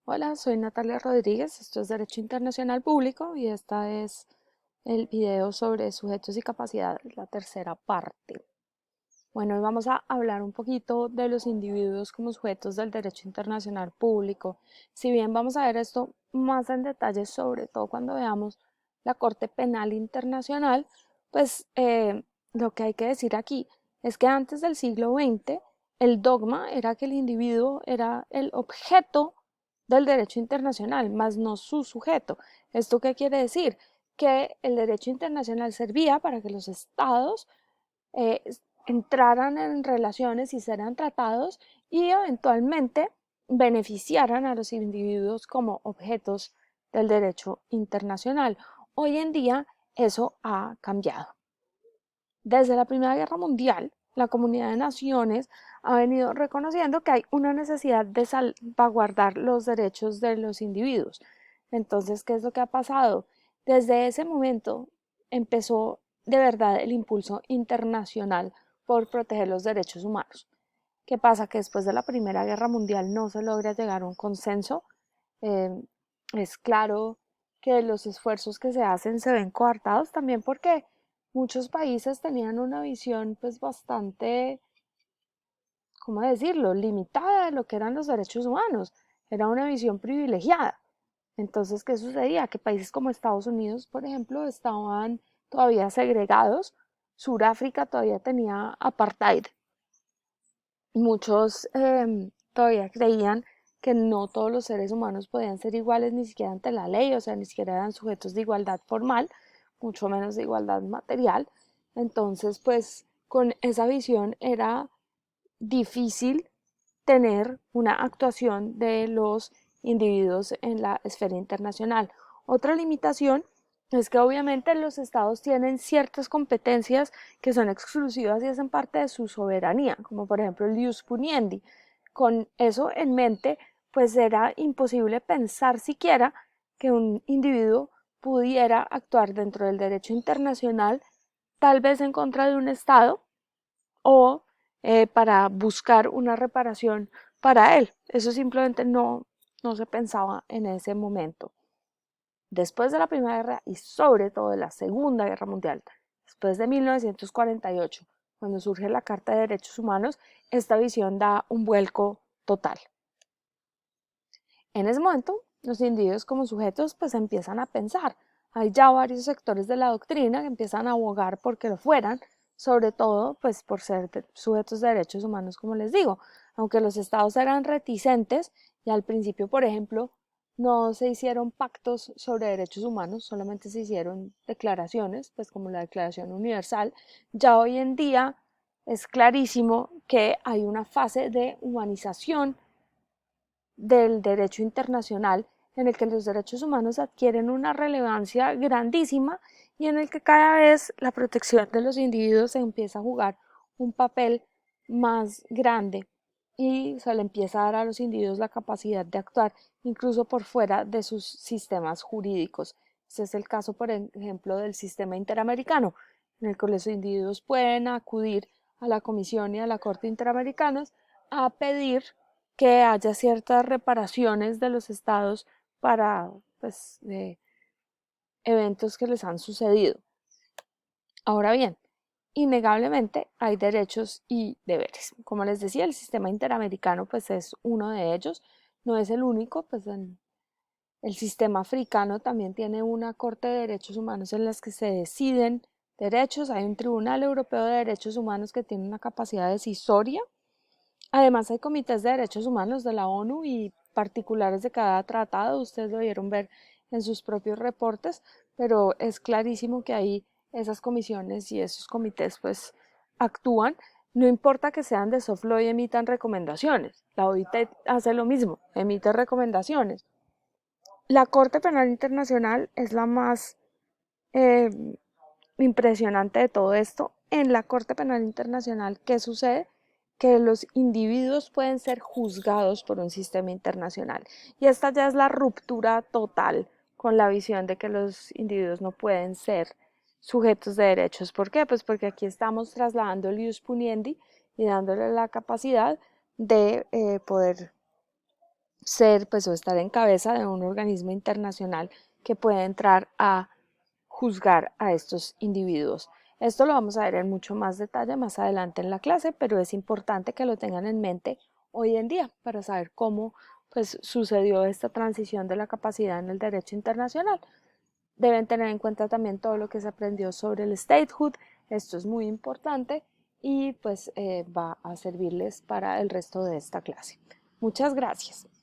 Hola, soy Natalia Rodríguez, esto es Derecho Internacional Público y esta es el video sobre sujetos y capacidades, la tercera parte. Bueno, hoy vamos a hablar un poquito de los individuos como sujetos del derecho internacional público. Si bien vamos a ver esto más en detalle, sobre todo cuando veamos la Corte Penal Internacional, pues lo que hay que decir aquí es que antes del siglo XX el dogma era que el individuo era el objeto del derecho internacional, más no su sujeto. ¿Esto qué quiere decir? Que el derecho internacional servía para que los estados eh, entraran en relaciones y serán tratados y eventualmente beneficiaran a los individuos como objetos del derecho internacional. Hoy en día eso ha cambiado. Desde la Primera Guerra Mundial, la comunidad de naciones ha venido reconociendo que hay una necesidad de salvaguardar los derechos de los individuos. Entonces, ¿qué es lo que ha pasado? Desde ese momento empezó de verdad el impulso internacional por proteger los derechos humanos. ¿Qué pasa? Que después de la Primera Guerra Mundial no se logra llegar a un consenso. Eh, es claro que los esfuerzos que se hacen se ven coartados también porque muchos países tenían una visión pues bastante, ¿cómo decirlo?, limitada de lo que eran los derechos humanos. Era una visión privilegiada. Entonces, ¿qué sucedía? Que países como Estados Unidos, por ejemplo, estaban todavía segregados. Suráfrica todavía tenía apartheid. Muchos todavía creían que no todos los seres humanos podían ser iguales ni siquiera ante la ley, o sea, ni siquiera eran sujetos de igualdad formal, mucho menos de igualdad material. Entonces, pues con esa visión era difícil tener una actuación de los individuos en la esfera internacional. Otra limitación es que obviamente los estados tienen ciertas competencias que son exclusivas y hacen parte de su soberanía, como por ejemplo el ius puniendi. Con eso en mente, pues era imposible pensar siquiera que un individuo pudiera actuar dentro del derecho internacional, tal vez en contra de un estado o para buscar una reparación para él. Eso simplemente no se pensaba en ese momento. Después de la Primera Guerra y sobre todo de la Segunda Guerra Mundial, después de 1948, cuando surge la Carta de Derechos Humanos, esta visión da un vuelco total. En ese momento, los individuos como sujetos pues empiezan a pensar. Hay ya varios sectores de la doctrina que empiezan a abogar por que lo fueran, sobre todo pues por ser sujetos de derechos humanos, como les digo. Aunque los estados eran reticentes y al principio, por ejemplo, no se hicieron pactos sobre derechos humanos, solamente se hicieron declaraciones, pues como la Declaración Universal, ya hoy en día es clarísimo que hay una fase de humanización del derecho internacional en el que los derechos humanos adquieren una relevancia grandísima y en el que cada vez la protección de los individuos se empieza a jugar un papel más grande y se le empieza a dar a los individuos la capacidad de actuar incluso por fuera de sus sistemas jurídicos. Este es el caso, por ejemplo, del sistema interamericano, en el que los individuos pueden acudir a la Comisión y a la Corte Interamericanas a pedir que haya ciertas reparaciones de los estados para pues, eventos que les han sucedido. Ahora bien, innegablemente hay derechos y deberes. Como les decía, el sistema interamericano pues es uno de ellos, no es el único, pues el sistema africano también tiene una Corte de Derechos Humanos en las que se deciden derechos, hay un Tribunal Europeo de Derechos Humanos que tiene una capacidad decisoria. Además, hay comités de derechos humanos de la ONU y particulares de cada tratado. Ustedes lo vieron ver en sus propios reportes, pero es clarísimo que ahí esas comisiones y esos comités pues actúan. No importa que sean de soft law y emitan recomendaciones. La OIT hace lo mismo, emite recomendaciones. La Corte Penal Internacional es la más eh, impresionante de todo esto. En la Corte Penal Internacional, ¿qué sucede? Que los individuos pueden ser juzgados por un sistema internacional. Y esta ya es la ruptura total con la visión de que los individuos no pueden ser sujetos de derechos. ¿Por qué? Pues porque aquí estamos trasladando el ius puniendi y dándole la capacidad de poder ser pues o estar en cabeza de un organismo internacional que puede entrar a juzgar a estos individuos. Esto lo vamos a ver en mucho más detalle más adelante en la clase, pero es importante que lo tengan en mente hoy en día para saber cómo pues sucedió esta transición de la capacidad en el derecho internacional. Deben tener en cuenta también todo lo que se aprendió sobre el statehood, esto es muy importante y pues va a servirles para el resto de esta clase. Muchas gracias.